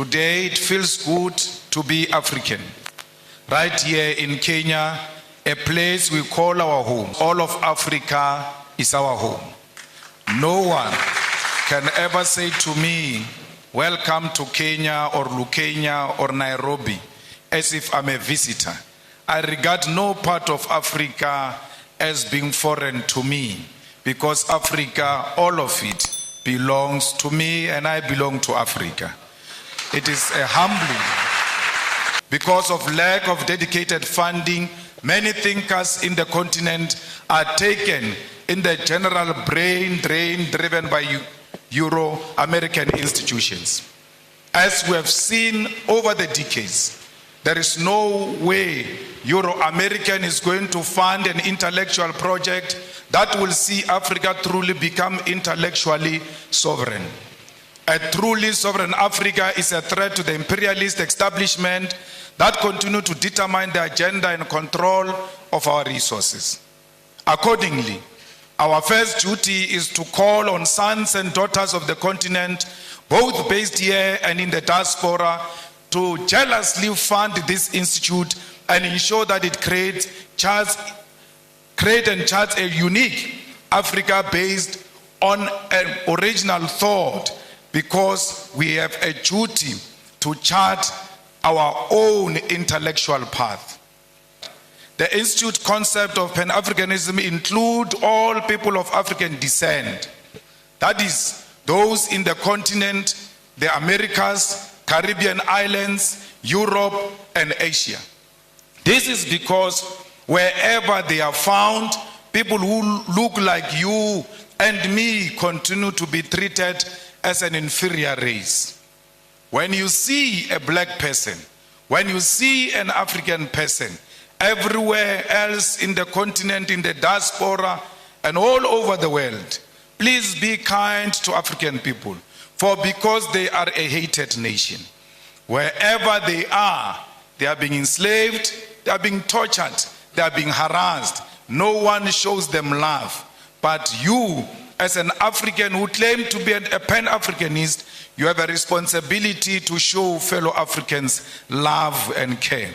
Today it feels good to be African. Right here in Kenya, a place we call our home. All of Africa is our home. No one can ever say to me, welcome to Kenya or Lukenya or Nairobi, as if I'm a visitor. I regard no part of Africa as being foreign to me, because Africa, all of it, belongs to me and I belong to Africa. It is a humbling. Because of lack of dedicated funding, many thinkers in the continent are taken in the general brain drain driven by Euro-American institutions. As we have seen over the decades, there is no way Euro-American is going to fund an intellectual project that will see Africa truly become intellectually sovereign. A truly sovereign Africa is a threat to the imperialist establishment that continue to determine the agenda and control of our resources. Accordingly, our first duty is to call on sons and daughters of the continent, both based here and in the diaspora, to jealously fund this institute and ensure that it create and chart a unique Africa based on an original thought, because we have a duty to chart our own intellectual path. The institute concept of Pan-Africanism include all people of African descent. That is, those in the continent, the Americas, Caribbean islands, Europe, and Asia. This is because wherever they are found, people who look like you and me continue to be treated as an inferior race. When you see a black person, when you see an African person, everywhere else in the continent, in the diaspora, and all over the world, please be kind to African people, for because they are a hated nation. Wherever they are being enslaved, they are being tortured, they are being harassed. No one shows them love. But you, as an African who claim to be a Pan-Africanist, you have a responsibility to show fellow Africans love and care.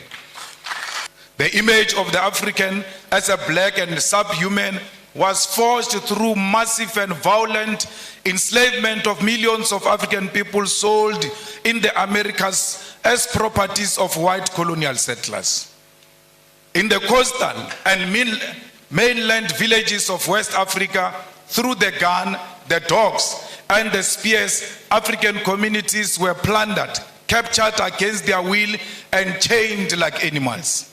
The image of the African as a black and subhuman was forged through massive and violent enslavement of millions of African people sold in the Americas as properties of white colonial settlers. In the coastal and mainland villages of West Africa, through the gun, the dogs, and the spears, African communities were plundered, captured against their will, and chained like animals.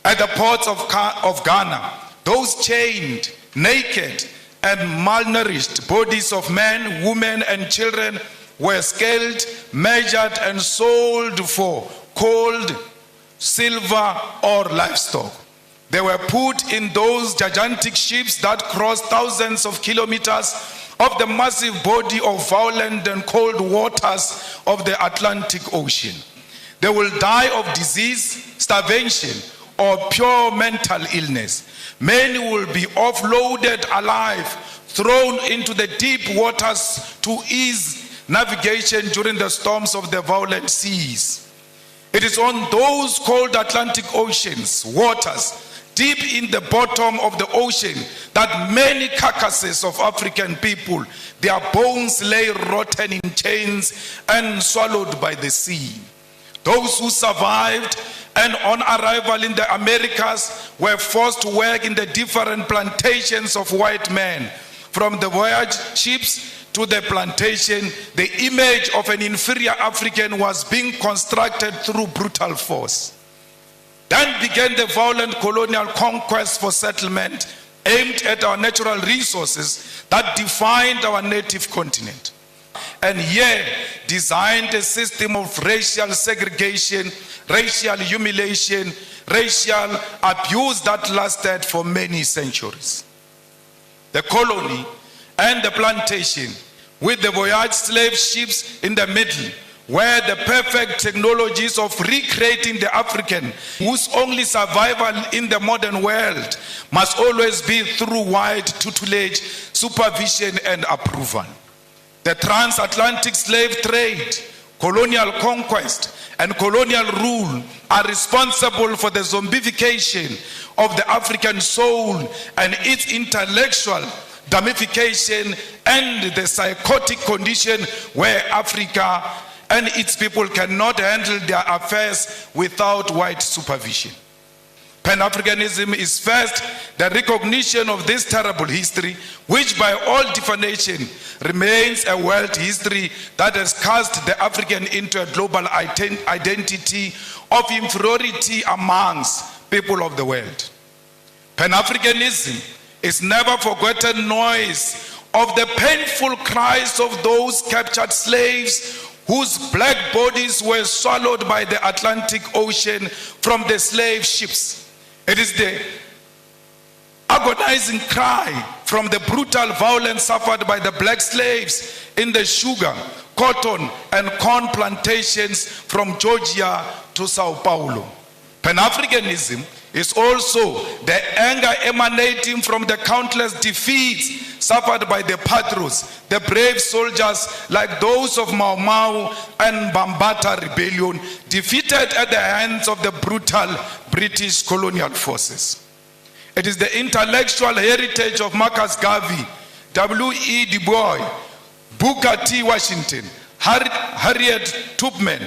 At the ports of Ghana, those chained, naked, and malnourished bodies of men, women, and children were scaled, measured, and sold for gold, silver, or livestock. They were put in those gigantic ships that crossed thousands of kilometers of the massive body of violent and cold waters of the Atlantic Ocean. They will die of disease, starvation, or pure mental illness. Many will be offloaded alive, thrown into the deep waters to ease navigation during the storms of the violent seas. It is on those cold Atlantic Ocean's waters, deep in the bottom of the ocean, that many carcasses of African people, their bones lay rotten in chains and swallowed by the sea. Those who survived and on arrival in the Americas were forced to work in the different plantations of white men. From the voyage ships to the plantation, the image of an inferior African was being constructed through brutal force. Then began the violent colonial conquest for settlement aimed at our natural resources that defined our native continent. And here designed a system of racial segregation, racial humiliation, racial abuse that lasted for many centuries. The colony and the plantation, with the voyage slave ships in the middle, were the perfect technologies of recreating the African, whose only survival in the modern world must always be through wide tutelage, supervision, and approval. The transatlantic slave trade colonial conquest, and colonial rule are responsible for the zombification of the African soul and its intellectual damnification and the psychotic condition where Africa and its people cannot handle their affairs without white supervision. Pan-Africanism is first the recognition of this terrible history, which by all definition remains a world history that has cast the African into a global identity of inferiority amongst people of the world. Pan-Africanism is never forgotten noise of the painful cries of those captured slaves whose black bodies were swallowed by the Atlantic Ocean from the slave ships. It is the agonizing cry from the brutal violence suffered by the black slaves in the sugar, cotton, and corn plantations from Georgia to Sao Paulo. Pan-Africanism is also the anger emanating from the countless defeats suffered by the Patros, the brave soldiers like those of Mau Mau and Bambata rebellion, defeated at the hands of the brutal British colonial forces. It is the intellectual heritage of Marcus Garvey, W.E. Du Bois, Booker T. Washington, Harriet Tubman,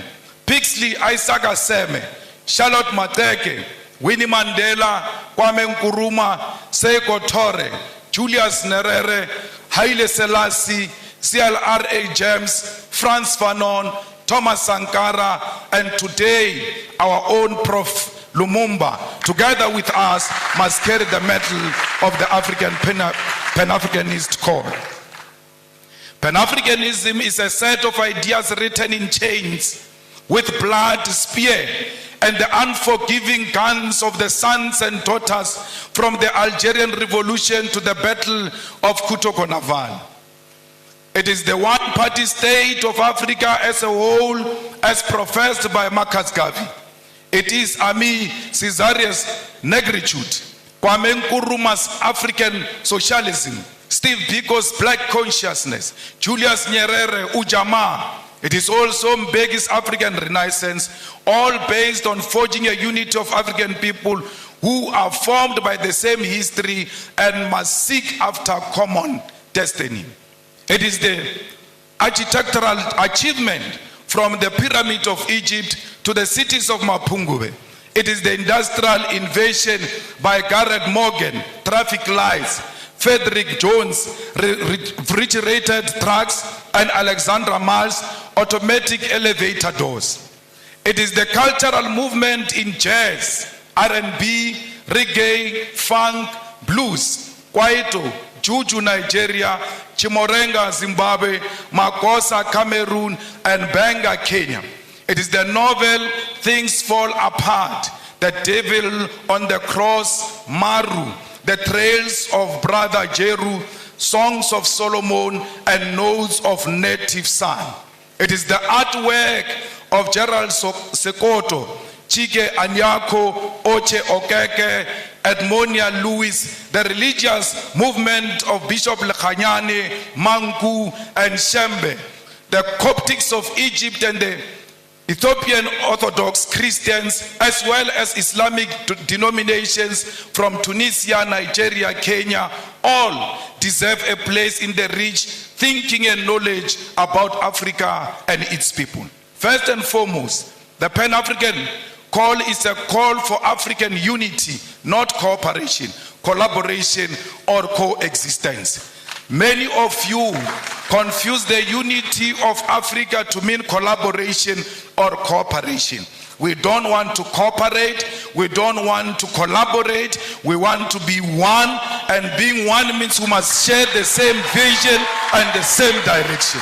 Pixley Isaac Aseme, Charlotte Mateke, Winnie Mandela, Kwame Nkrumah, Seiko Tore, Julius Nyerere, Haile Selassie, CLR.A. James, Frantz Fanon, Thomas Sankara, and today our own Prof. Lumumba, together with us, must carry the mantle of the African Pan-Africanist call. Pan-Africanism is a set of ideas written in chains with blood, spear, and the unforgiving guns of the sons and daughters from the Algerian Revolution to the Battle of Kutoko-Naval. It is the one-party state of Africa as a whole, as professed by Marcus Garvey. It is Ami Caesarius' negritude, Kwame Nkrumah's African socialism, Steve Biko's black consciousness, Julius Nyerere, Ujamaa. It is also Mbeki's African Renaissance, all based on forging a unity of African people who are formed by the same history and must seek after common destiny. It is the architectural achievement from the pyramid of Egypt to the cities of Mapungubwe. It is the industrial invasion by Garrett Morgan, traffic lights, Frederick Jones, refrigerated trucks, and Alexandra Miles, automatic elevator doors. It is the cultural movement in jazz, R&B, reggae, funk, blues, kwaito, juju Nigeria, Chimorenga Zimbabwe, Makosa Cameroon, and Benga Kenya. It is the novel Things Fall Apart, The Devil on the Cross, Maru, The Trails of Brother Jeru, Songs of Solomon, and Notes of Native Son. It is the artwork of Gerald Sekoto, Chike Anyako, Oche Okeke, Edmonia Lewis, the religious movement of Bishop Lekhanyane, Manku, and Shembe, the Coptics of Egypt and the Ethiopian Orthodox Christians, as well as Islamic denominations from Tunisia, Nigeria, Kenya, all deserve a place in the rich thinking and knowledge about Africa and its people. First and foremost, the Pan-African call is a call for African unity, not cooperation, collaboration, or coexistence. Many of you confuse the unity of Africa to mean collaboration or cooperation. We don't want to cooperate, we don't want to collaborate, we want to be one, and being one means we must share the same vision and the same direction.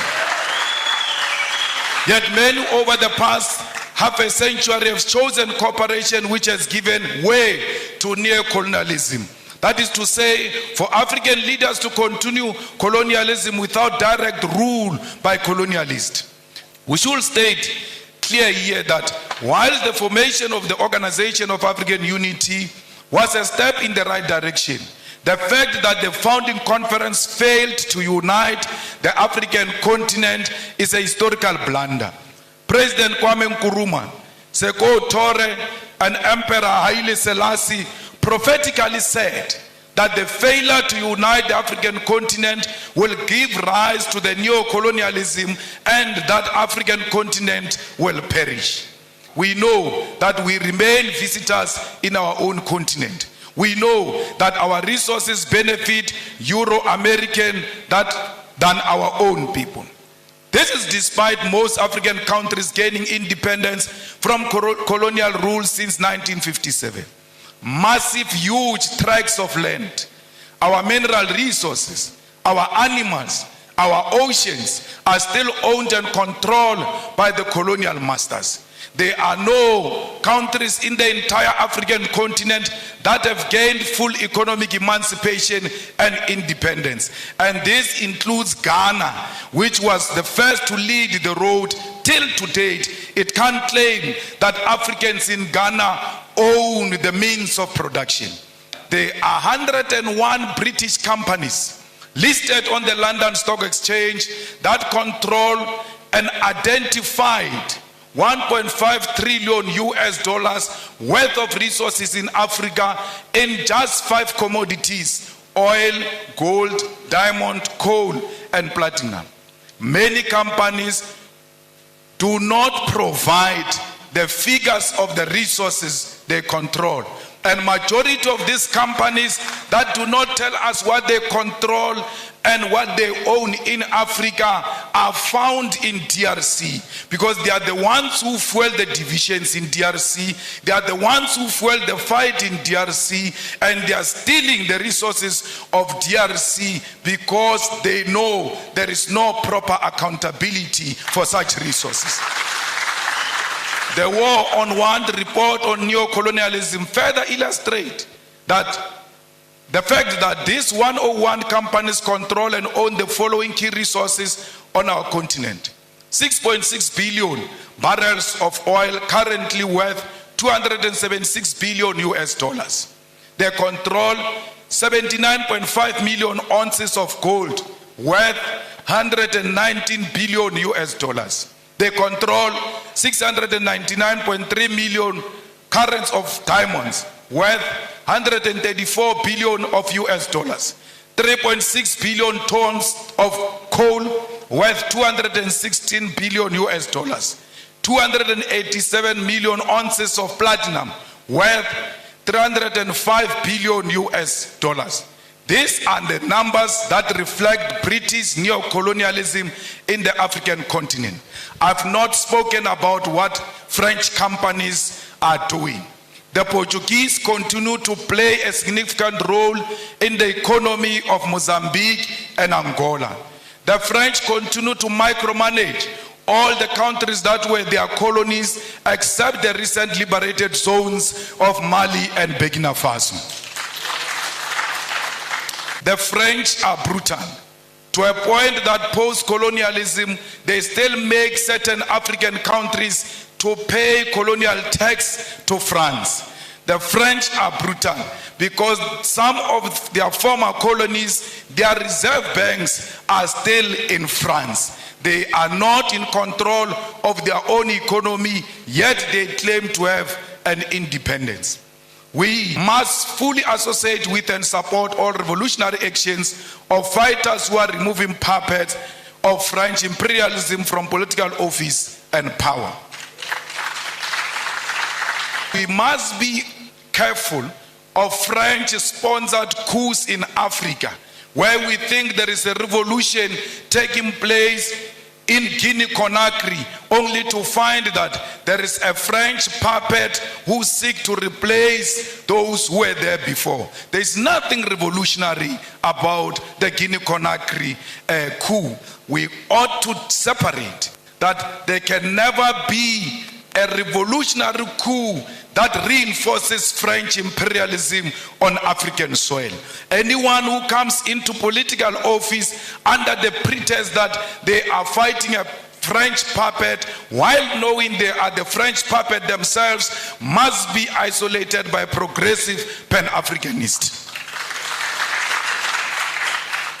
Yet many over the past half a century have chosen cooperation, which has given way to neo-colonialism. That is to say, for African leaders to continue colonialism without direct rule by colonialists. We should state clear here that while the formation of the Organization of African Unity was a step in the right direction, the fact that the founding conference failed to unite the African continent is a historical blunder. President Kwame Nkrumah, Seko Tore, and Emperor Haile Selassie prophetically said that the failure to unite the African continent will give rise to the neo-colonialism and that African continent will perish. We know that we remain visitors in our own continent. We know that our resources benefit Euro-American than our own people. This is despite most African countries gaining independence from colonial rule since 1957. Massive, huge tracts of land, our mineral resources, our animals, our oceans are still owned and controlled by the colonial masters. There are no countries in the entire African continent that have gained full economic emancipation and independence. And this includes Ghana, which was the first to lead the road. Till to date, it can't claim that Africans in Ghana own the means of production. There are 101 British companies listed on the London Stock Exchange that control an identified 1.5 trillion US dollars worth of resources in Africa in just 5 commodities: oil, gold, diamond, coal, and platinum. Many companies do not provide the figures of the resources they control. And majority of these companies that do not tell us what they control and what they own in Africa are found in DRC, because they are the ones who fuel the divisions in DRC. They are the ones who fuel the fight in DRC, and they are stealing the resources of DRC because they know there is no proper accountability for such resources. The War on Want report on neo-colonialism further illustrates that the fact that these 101 companies control and own the following key resources on our continent: 6.6 billion barrels of oil, currently worth 276 billion US dollars. They control 79.5 million ounces of gold, worth 119 billion US dollars. They control 699.3 million carats of diamonds, worth 134 billion of US dollars. 3.6 billion tons of coal, worth 216 billion US dollars. 287 million ounces of platinum, worth 305 billion US dollars. These are the numbers that reflect British neo-colonialism in the African continent. I've not spoken about what French companies are doing. The Portuguese continue to play a significant role in the economy of Mozambique and Angola. The French continue to micromanage all the countries that were their colonies, except the recent liberated zones of Mali and Burkina Faso. The French are brutal, to a point that post-colonialism, they still make certain African countries to pay colonial tax to France. The French are brutal because some of their former colonies, their reserve banks are still in France. They are not in control of their own economy, yet they claim to have an independence. We must fully associate with and support all revolutionary actions of fighters who are removing puppets of French imperialism from political office and power. We must be careful of French-sponsored coups in Africa, where we think there is a revolution taking place in Guinea-Conakry, only to find that there is a French puppet who seeks to replace those who were there before. There is nothing revolutionary about the Guinea-Conakry coup. We ought to separate that there can never be a revolutionary coup that reinforces French imperialism on African soil. Anyone who comes into political office under the pretext that they are fighting a French puppet, while knowing they are the French puppet themselves, must be isolated by progressive Pan-Africanists.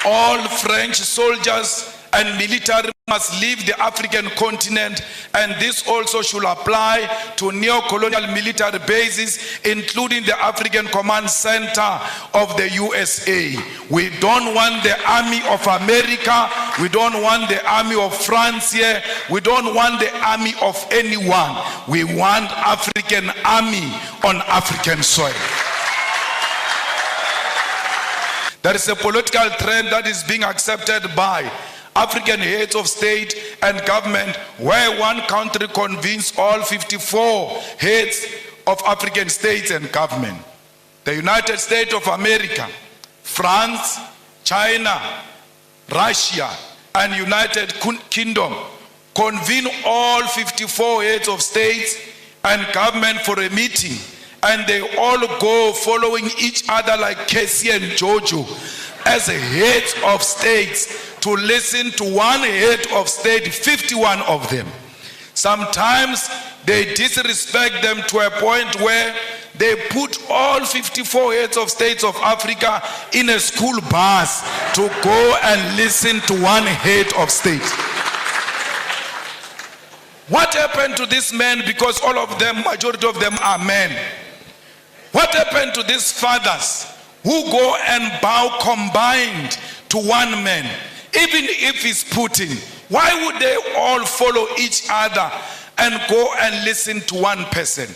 All French soldiers and military must leave the African continent, and this also should apply to neo-colonial military bases, including the African Command Center of the USA. We don't want the army of America, we don't want the army of France here, we don't want the army of anyone. We want African army on African soil. There is a political trend that is being accepted by African heads of state and government, where one country convenes all 54 heads of African states and government. The United States of America, France, China, Russia, and United Kingdom convene all 54 heads of states and government for a meeting, and they all go following each other like Casey and Jojo as heads of states to listen to one head of state, 51 of them. Sometimes they disrespect them to a point where they put all 54 heads of states of Africa in a school bus to go and listen to one head of state. What happened to these men? Because all of them, majority of them are men. What happened to these fathers who go and bow combined to one man? Even if it's Putin, why would they all follow each other and go and listen to one person?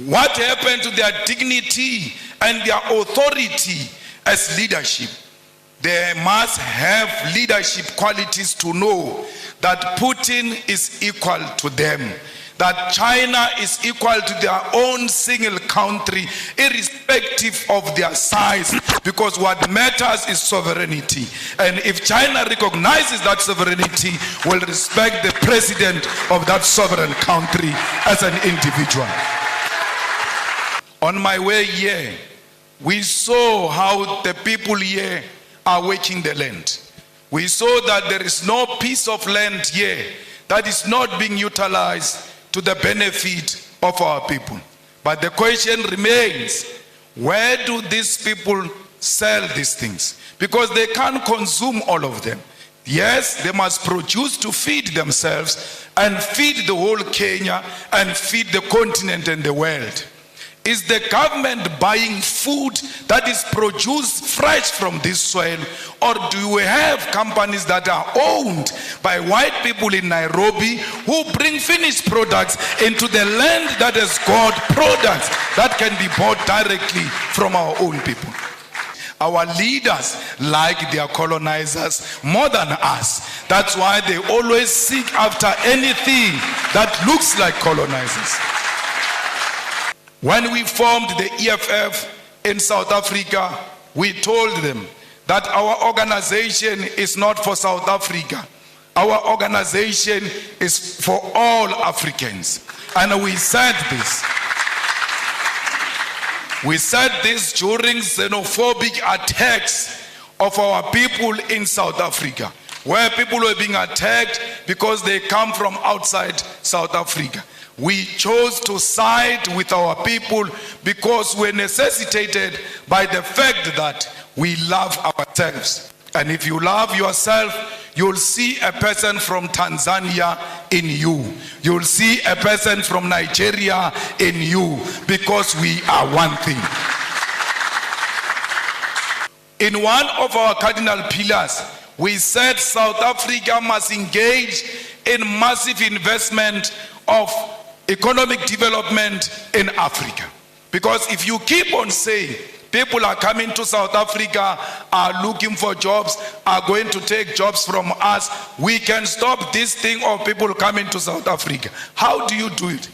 What happened to their dignity and their authority as leadership? They must have leadership qualities to know that Putin is equal to them, that China is equal to their own single country, irrespective of their size, because what matters is sovereignty. And if China recognizes that sovereignty, will respect the president of that sovereign country as an individual. On my way here, we saw how the people here are working the land. We saw that there is no piece of land here that is not being utilized to the benefit of our people. But the question remains, where do these people sell these things? Because they can't consume all of them. Yes, they must produce to feed themselves and feed the whole Kenya and feed the continent and the world. Is the government buying food that is produced fresh from this soil, or do we have companies that are owned by white people in Nairobi who bring finished products into the land that has got products that can be bought directly from our own people? Our leaders like their colonizers more than us. That's why they always seek after anything that looks like colonizers. When we formed the EFF in South Africa, we told them that our organization is not for South Africa. Our organization is for all Africans. And we said this. We said this during xenophobic attacks of our people in South Africa, where people were being attacked because they come from outside South Africa. We chose to side with our people because we're necessitated by the fact that we love ourselves. And if you love yourself, you'll see a person from Tanzania in you. You'll see a person from Nigeria in you, because we are one thing. In one of our cardinal pillars, we said South Africa must engage in massive investment of economic development in Africa. Because if you keep on saying people are coming to South Africa, are looking for jobs, are going to take jobs from us, we can stop this thing of people coming to South Africa. How do you do it?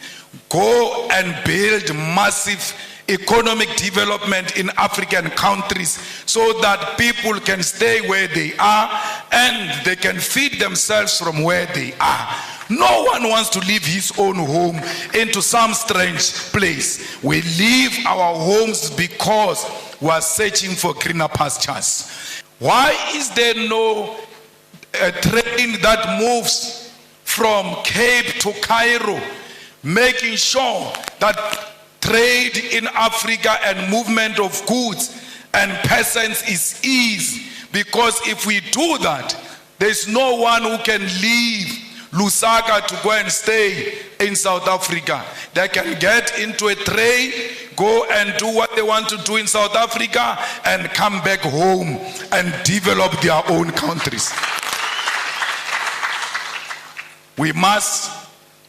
Go and build massive economic development in African countries so that people can stay where they are and they can feed themselves from where they are. No one wants to leave his own home into some strange place. We leave our homes because we are searching for greener pastures. Why is there no train that moves from Cape to Cairo, making sure that trade in Africa and movement of goods and persons is easy? Because if we do that, There's no one who can leave Lusaka to go and stay in South Africa. They can get into a train, go and do what they want to do in South Africa, and come back home and develop their own countries. We must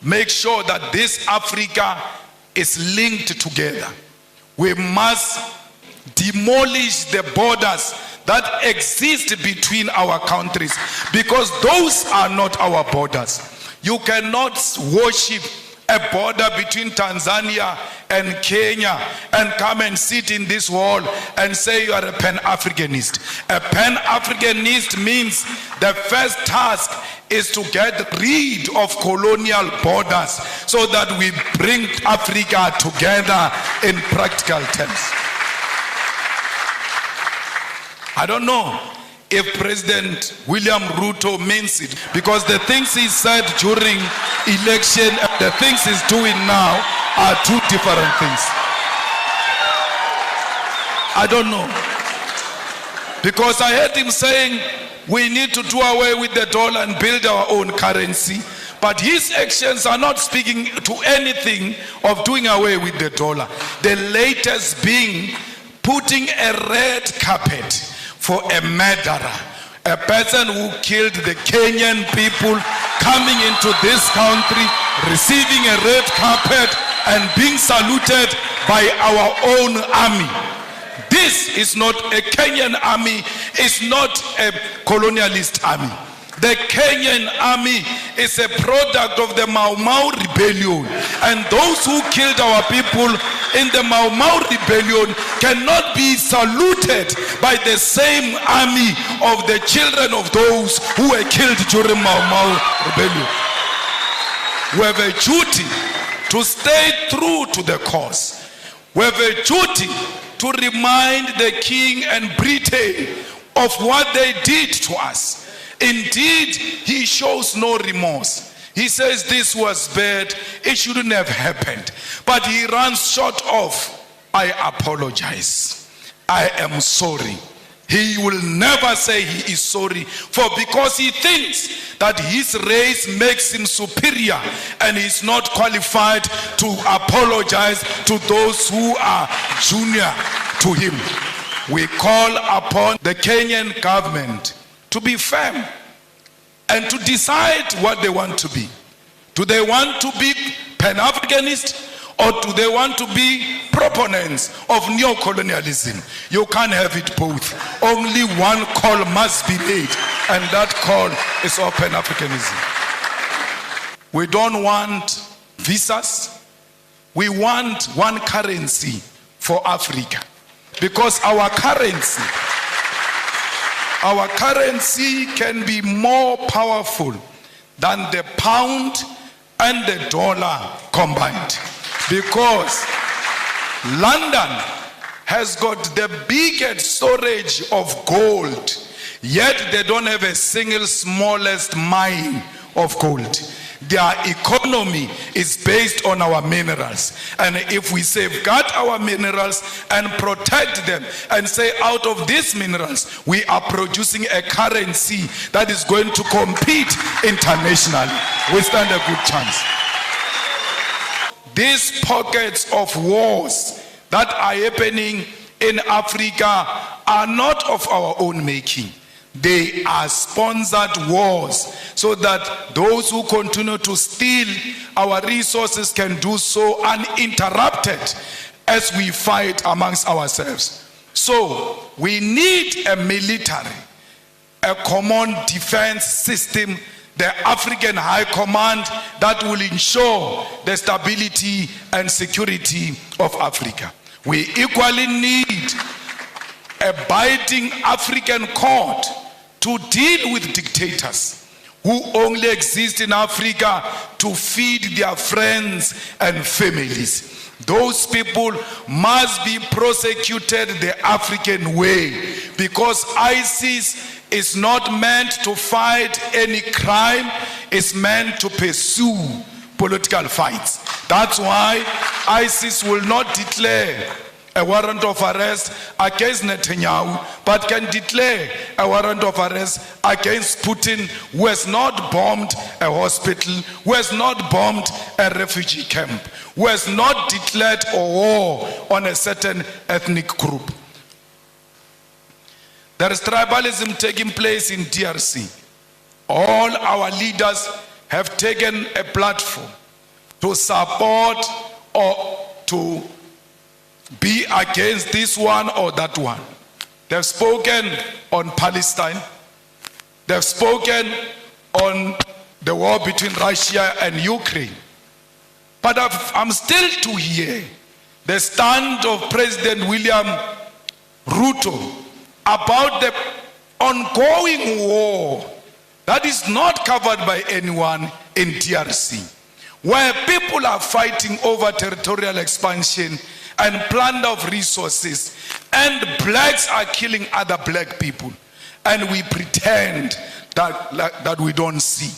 make sure that this Africa is linked together. We must demolish the borders that exist between our countries, because those are not our borders. You cannot worship a border between Tanzania and Kenya and come and sit in this hall and say you are a Pan-Africanist. A Pan-Africanist means the first task is to get rid of colonial borders so that we bring Africa together in practical terms. I don't know if President William Ruto means it, because the things he said during election and the things he's doing now are two different things. I don't know. Because I heard him saying we need to do away with the dollar and build our own currency. But his actions are not speaking to anything of doing away with the dollar. The latest being putting a red carpet for a murderer, a person who killed the Kenyan people, coming into this country, receiving a red carpet and being saluted by our own army. This is not a Kenyan army, it's not a colonialist army. The Kenyan army is a product of the Mau Mau rebellion, and those who killed our people in the Mau Mau rebellion cannot be saluted by the same army of the children of those who were killed during Mau Mau rebellion. We have a duty to stay true to the cause. We have a duty to remind the King and Britain of what they did to us. Indeed, he shows no remorse. He says this was bad, it shouldn't have happened. But he runs short of, I apologize, I am sorry. He will never say he is sorry, for because he thinks that his race makes him superior and he's not qualified to apologize to those who are junior to him. We call upon the Kenyan government to be firm and to decide what they want to be. Do they want to be Pan-Africanist, or do they want to be proponents of neo-colonialism? You can't have it both. Only one call must be made, and that call is of Pan-Africanism. We don't want visas. We want one currency for Africa, because our currency can be more powerful than the pound and the dollar combined, because London has got the biggest storage of gold, yet they don't have a single smallest mine of gold. Their economy is based on our minerals, and if we safeguard our minerals and protect them and say out of these minerals we are producing a currency that is going to compete internationally, we stand a good chance. These pockets of wars that are happening in Africa are not of our own making. They are sponsored wars so that those who continue to steal our resources can do so uninterrupted as we fight amongst ourselves. So we need a military, a common defense system, the African High Command that will ensure the stability and security of Africa. We equally need a binding African court to deal with dictators who only exist in Africa to feed their friends and families. Those people must be prosecuted the African way, because ISIS is not meant to fight any crime, it's meant to pursue political fights. That's why ISIS will not declare a warrant of arrest against Netanyahu, but can declare a warrant of arrest against Putin, who has not bombed a hospital, who has not bombed a refugee camp, who has not declared a war on a certain ethnic group. There is tribalism taking place in DRC. All our leaders have taken a platform to support or to be against this one or that one. They've spoken on Palestine. They've spoken on the war between Russia and Ukraine. But I'm still to hear the stand of President William Ruto about the ongoing war that is not covered by anyone in DRC, where people are fighting over territorial expansion and plunder of resources, and blacks are killing other black people, and we pretend that we don't see.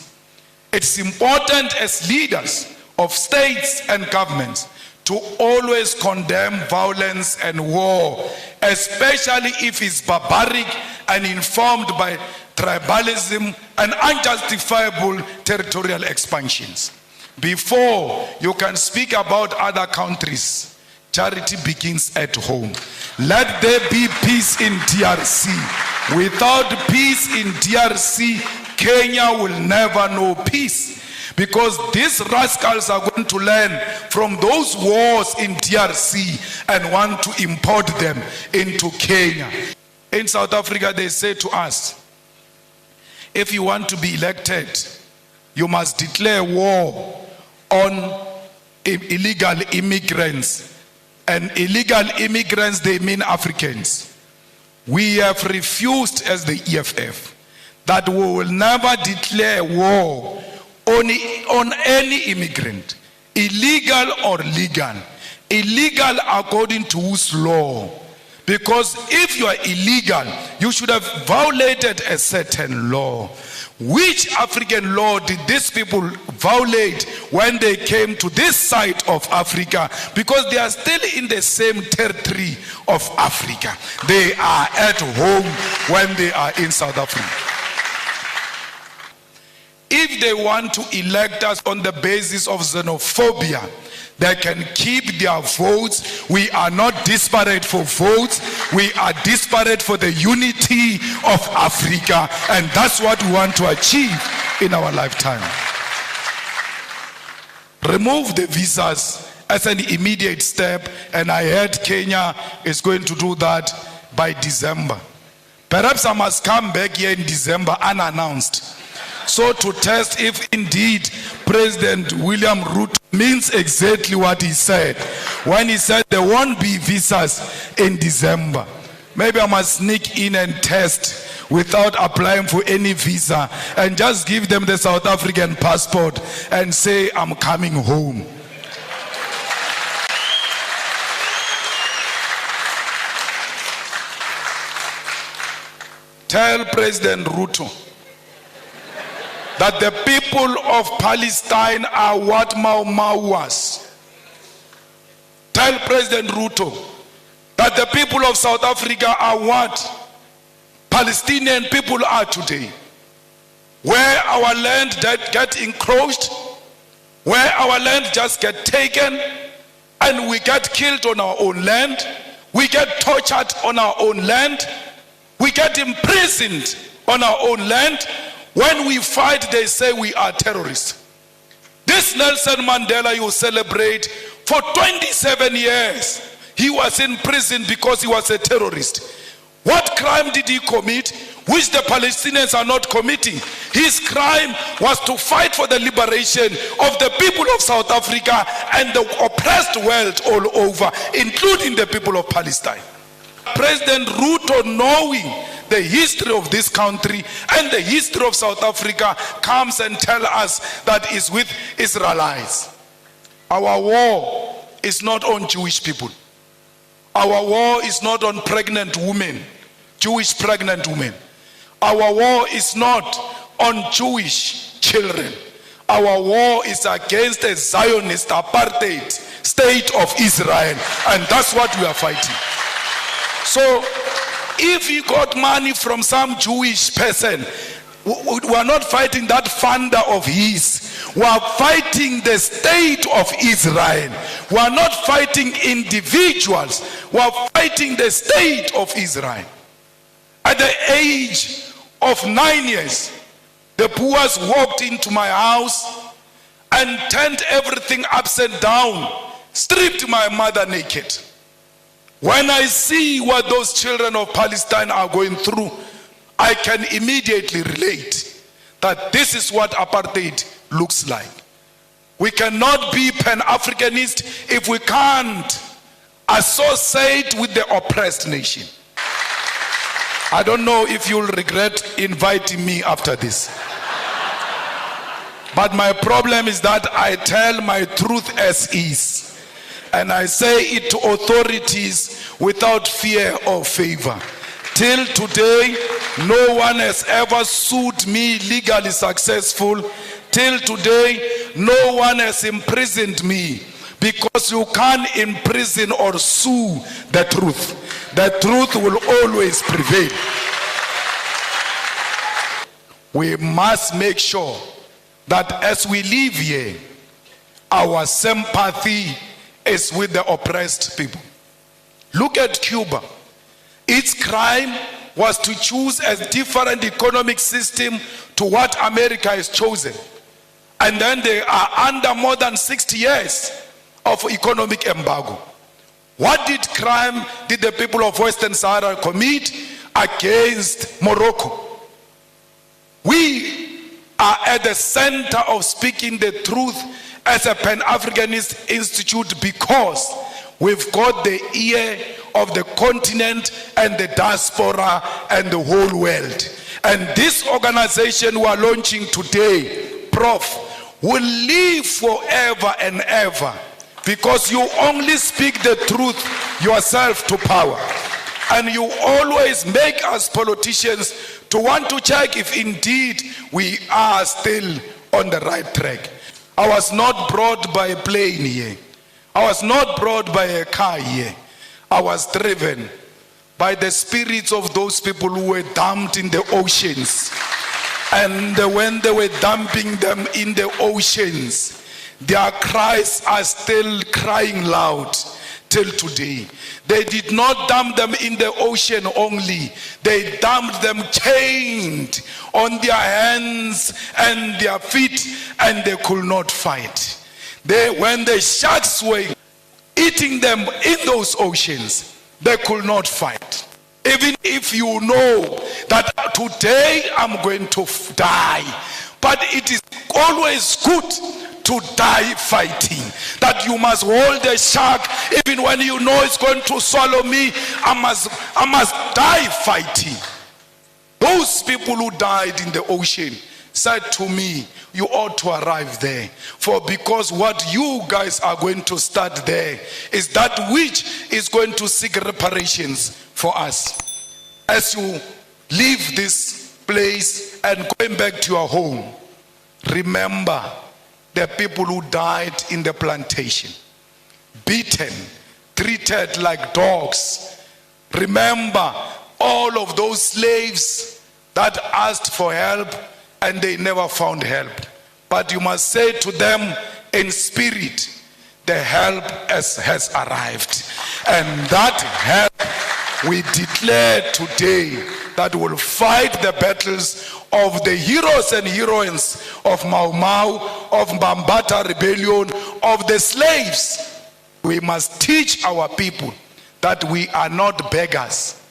It's important as leaders of states and governments to always condemn violence and war, especially if it's barbaric and informed by tribalism and unjustifiable territorial expansions. Before you can speak about other countries, charity begins at home. Let there be peace in DRC. Without peace in DRC, Kenya will never know peace. Because these rascals are going to learn from those wars in DRC and want to import them into Kenya. In South Africa, they say to us, if you want to be elected, you must declare war on illegal immigrants. And illegal immigrants, they mean Africans. We have refused as the EFF that we will never declare war on any immigrant, illegal or legal. Illegal according to whose law? Because if you are illegal, you should have violated a certain law. Which African law did these people violate when they came to this side of Africa? Because they are still in the same territory of Africa. They are at home when they are in South Africa. If they want to elect us on the basis of xenophobia, they can keep their votes. We are not disparate for votes. We are disparate for the unity of Africa. And that's what we want to achieve in our lifetime. Remove the visas as an immediate step. And I heard Kenya is going to do that by December. Perhaps I must come back here in December unannounced. So to test if indeed President William Ruto means exactly what he said when he said there won't be visas in December. Maybe I must sneak in and test without applying for any visa and just give them the South African passport and say I'm coming home. Tell President Ruto that the people of Palestine are what Mau Mau was. Tell President Ruto that the people of South Africa are what Palestinian people are today. Where our land get encroached, where our land just get taken, and we get killed on our own land, we get tortured on our own land, we get imprisoned on our own land. When we fight, they say we are terrorists. This Nelson Mandela you celebrate, for 27 years, he was in prison because he was a terrorist. What crime did he commit, which the Palestinians are not committing? His crime was to fight for the liberation of the people of South Africa and the oppressed world all over, including the people of Palestine. President Ruto, knowing the history of this country and the history of South Africa, comes and tells us that it's with Israelites. Our war is not on Jewish people. Our war is not on pregnant women, Jewish pregnant women. Our war is not on Jewish children. Our war is against a Zionist apartheid state of Israel, and that's what we are fighting. So if you got money from some Jewish person, we are not fighting that funder of his. We are fighting the state of Israel. We are not fighting individuals. We are fighting the state of Israel. At the age of 9 years, the Boers walked into my house and turned everything upside down, stripped my mother naked. When I see what those children of Palestine are going through, I can immediately relate that this is what apartheid looks like. We cannot be Pan-Africanist if we can't associate with the oppressed nation. I don't know if you'll regret inviting me after this. But my problem is that I tell my truth as is. And I say it to authorities without fear or favor. Till today, no one has ever sued me legally successful. Till today, no one has imprisoned me, because you can't imprison or sue the truth. The truth will always prevail. We must make sure that as we live here, our sympathy is with the oppressed people. Look at Cuba. Its crime was to choose a different economic system to what America has chosen. And then they are under more than 60 years of economic embargo. What crime did the people of Western Sahara commit against Morocco? We are at the center of speaking the truth as a Pan-Africanist institute, because we've got the ear of the continent and the diaspora and the whole world. And this organization we are launching today, Prof, will live forever and ever, because you only speak the truth yourself to power. And you always make us politicians to want to check if indeed we are still on the right track. I was not brought by a plane here. I was not brought by a car here. I was driven by the spirits of those people who were dumped in the oceans. And when they were dumping them in the oceans, their cries are still crying loud till today. They did not dump them in the ocean only. They dumped them chained on their hands and their feet, and they could not fight. When the sharks were eating them in those oceans, they could not fight. Even if you know that today I'm going to die, but it is always good to die fighting. That you must hold the shark even when you know it's going to swallow me. I must die fighting. Those people who died in the ocean said to me, you ought to arrive there. For because what you guys are going to start there is that which is going to seek reparations for us. As you leave this place and going back to your home, remember the people who died in the plantation, beaten, treated like dogs. Remember all of those slaves that asked for help and they never found help. But you must say to them in spirit, the help has arrived. And that help we declare today, that will fight the battles of the heroes and heroines of Mau Mau, of Mbambata rebellion, of the slaves. We must teach our people that we are not beggars.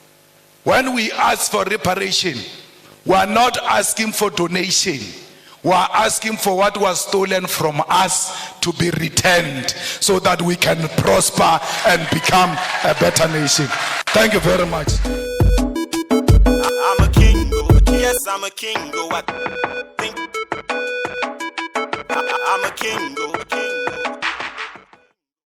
When we ask for reparation, we are not asking for donation. We are asking for what was stolen from us to be returned, so that we can prosper and become a better nation. Thank you very much. I'm a king, yes, I'm a king. I'm a king.